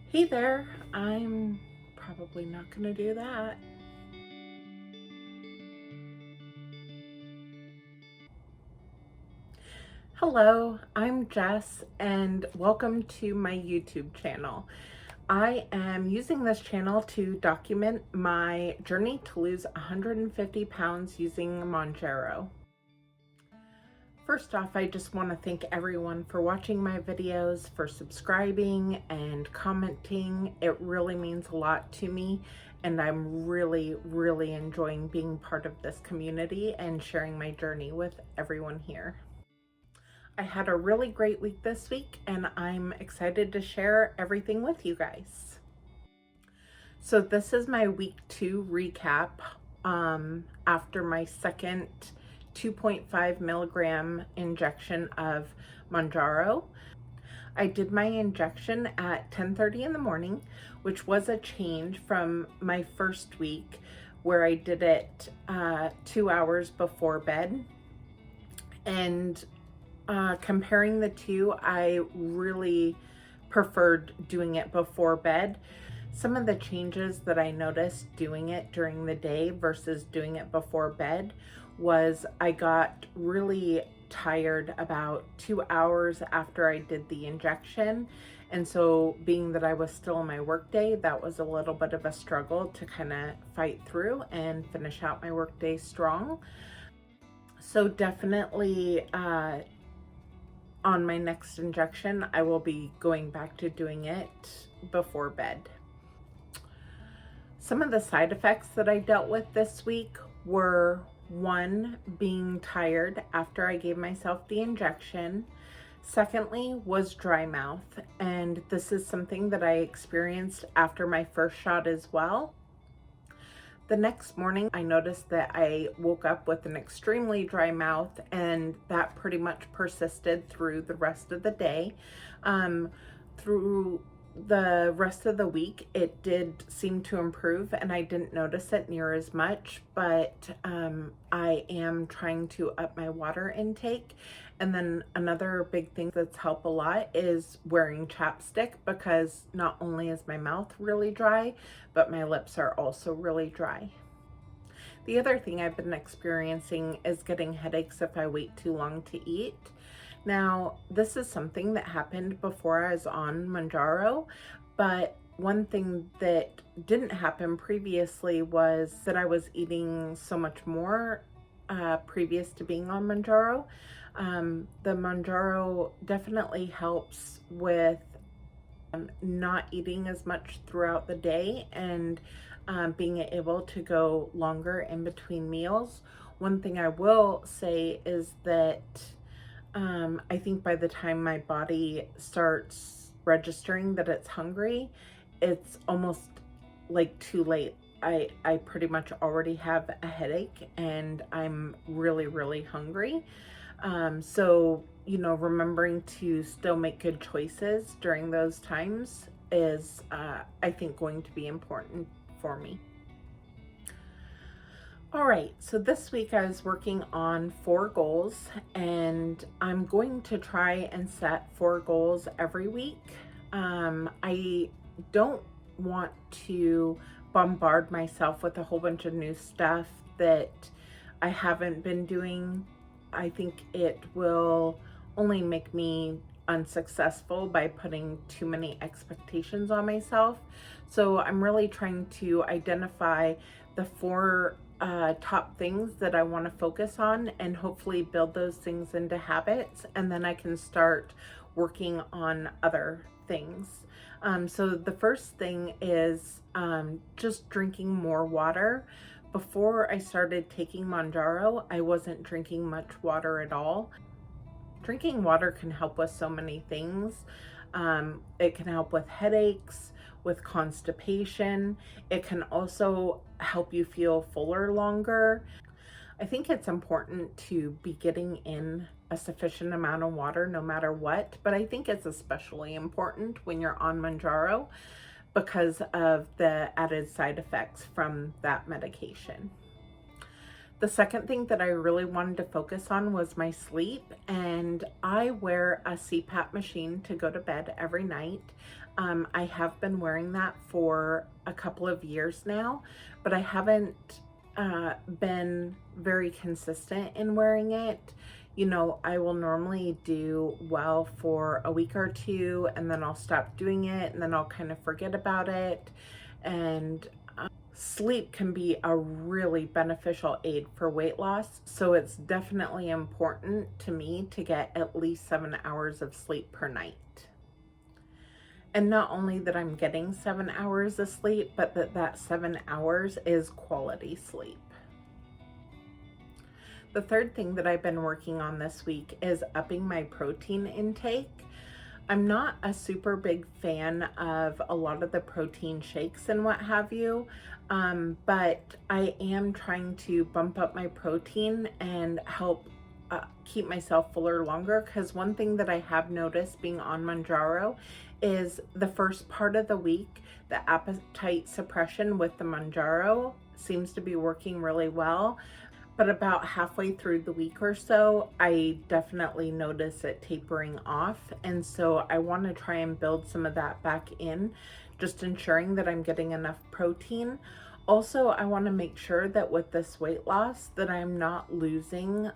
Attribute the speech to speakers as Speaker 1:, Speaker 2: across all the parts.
Speaker 1: Hey there, I'm probably not going to do that. Hello, I'm Jess and welcome to my YouTube channel. I am using this channel to document my journey to lose 150 pounds using Mounjaro. First off, I just want to thank everyone for watching my videos, for subscribing and commenting. It really means a lot to me, and I'm really enjoying being part of this community and sharing my journey with everyone here. I had a really great week this week, and I'm excited to share everything with you guys. So this is my week 2 recap after my second 2.5 milligram injection of Mounjaro. I did my injection at 10:30 in the morning, which was a change from my first week where I did it 2 hours before bed. And comparing the two, I really preferred doing it before bed. Some of the changes that I noticed doing it during the day versus doing it before bed was I got really tired about 2 hours after I did the injection. And so being that I was still in my workday, that was a little bit of a struggle to kind of fight through and finish out my workday strong. So definitely on my next injection, I will be going back to doing it before bed. Some of the side effects that I dealt with this week were, one, being tired after I gave myself the injection. Secondly, was dry mouth, and this is something that I experienced after my first shot as well. The next morning, I noticed that I woke up with an extremely dry mouth, and that pretty much persisted through the rest of the day. Through the rest of the week, it did seem to improve, and I didn't notice it near as much, but I am trying to up my water intake. And then another big thing that's helped a lot is wearing chapstick, because not only is my mouth really dry, but my lips are also really dry. The other thing I've been experiencing is getting headaches if I wait too long to eat. Now, this is something that happened before I was on Mounjaro, but one thing that didn't happen previously was that I was eating so much more previous to being on Mounjaro. The Mounjaro definitely helps with not eating as much throughout the day and being able to go longer in between meals. One thing I will say is that I think by the time my body starts registering that it's hungry, it's almost like too late. I pretty much already have a headache and I'm really hungry. So, remembering to still make good choices during those times is, I think, going to be important for me. All right, so this week I was working on 4 goals, and I'm going to try and set 4 goals every week. I don't want to bombard myself with a whole bunch of new stuff that I haven't been doing. I think it will only make me unsuccessful by putting too many expectations on myself. So I'm really trying to identify the 4 top things that I want to focus on and hopefully build those things into habits, and then I can start working on other things. So the first thing is just drinking more water. Before I started taking Mounjaro, I wasn't drinking much water at all. Drinking water can help with so many things. It can help with headaches, with constipation. It can also help you feel fuller longer. I think it's important to be getting in a sufficient amount of water no matter what, but I think it's especially important when you're on Mounjaro because of the added side effects from that medication. The second thing that I really wanted to focus on was my sleep, and I wear a CPAP machine to go to bed every night. I have been wearing that for a couple of years now, but I haven't been very consistent in wearing it. You know, I will normally do well for a week or two, and then I'll stop doing it, and then I'll kind of forget about it. And sleep can be a really beneficial aid for weight loss, so it's definitely important to me to get at least 7 hours of sleep per night. And not only that I'm getting 7 hours of sleep, but that 7 hours is quality sleep. The third thing that I've been working on this week is upping my protein intake. I'm not a super big fan of a lot of the protein shakes and what have you, but I am trying to bump up my protein and help keep myself fuller longer, because one thing that I have noticed being on Mounjaro is the first part of the week, the appetite suppression with the Mounjaro seems to be working really well. But about halfway through the week or so, I definitely notice it tapering off. And so I want to try and build some of that back in, just ensuring that I'm getting enough protein. Also, I want to make sure that with this weight loss that I'm not losing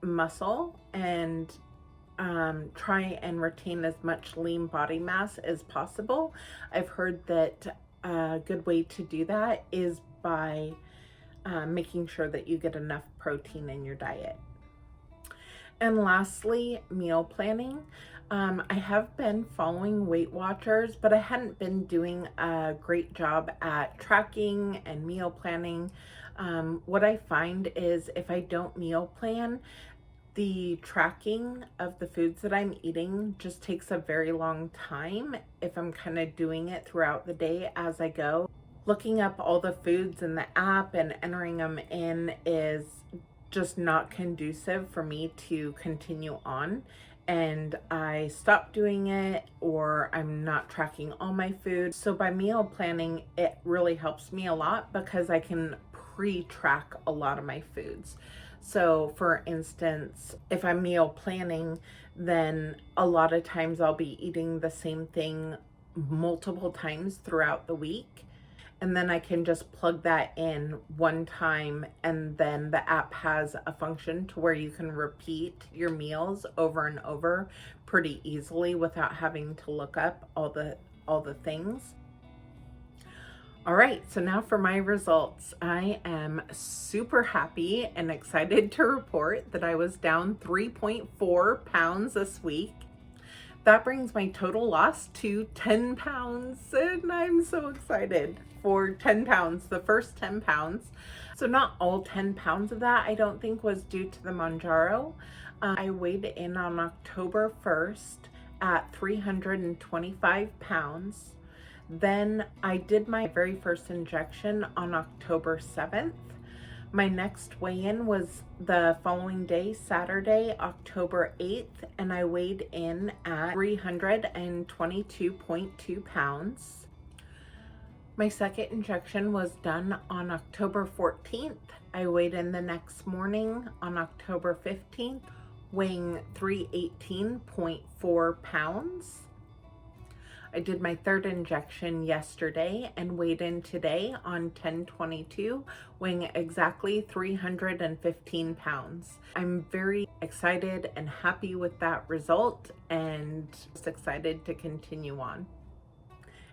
Speaker 1: muscle, and try and retain as much lean body mass as possible. I've heard that a good way to do that is by making sure that you get enough protein in your diet. And lastly, meal planning. I have been following Weight Watchers, but I hadn't been doing a great job at tracking and meal planning. What I find is if I don't meal plan, the tracking of the foods that I'm eating just takes a very long time if I'm kind of doing it throughout the day as I go. Looking up all the foods in the app and entering them in is just not conducive for me to continue on, and I stop doing it, or I'm not tracking all my food. So by meal planning, it really helps me a lot because I can pre-track a lot of my foods. So for instance, if I'm meal planning, then a lot of times I'll be eating the same thing multiple times throughout the week. And then I can just plug that in one time, and then the app has a function to where you can repeat your meals over and over pretty easily without having to look up all the things. All right, so now for my results. I am super happy and excited to report that I was down 3.4 pounds this week. That brings my total loss to 10 pounds, and I'm so excited for 10 pounds, the first 10 pounds. So not all 10 pounds of that I don't think was due to the Mounjaro. I weighed in on October 1st at 325 pounds. Then I did my very first injection on October 7th. My next weigh-in was the following day, Saturday, October 8th, and I weighed in at 322.2 pounds. My second injection was done on October 14th. I weighed in the next morning on October 15th, weighing 318.4 pounds. I did my third injection yesterday and weighed in today on 10/22, weighing exactly 315 pounds. I'm very excited and happy with that result, and just excited to continue on.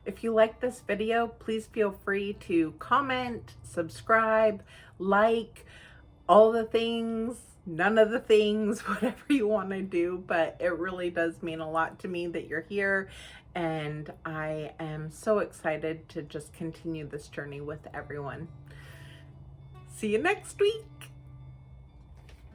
Speaker 1: If you like this video, please feel free to comment, subscribe, like, all the things, none of the things, whatever you want to do, but it really does mean a lot to me that you're here, and I am so excited to just continue this journey with everyone. See you next week.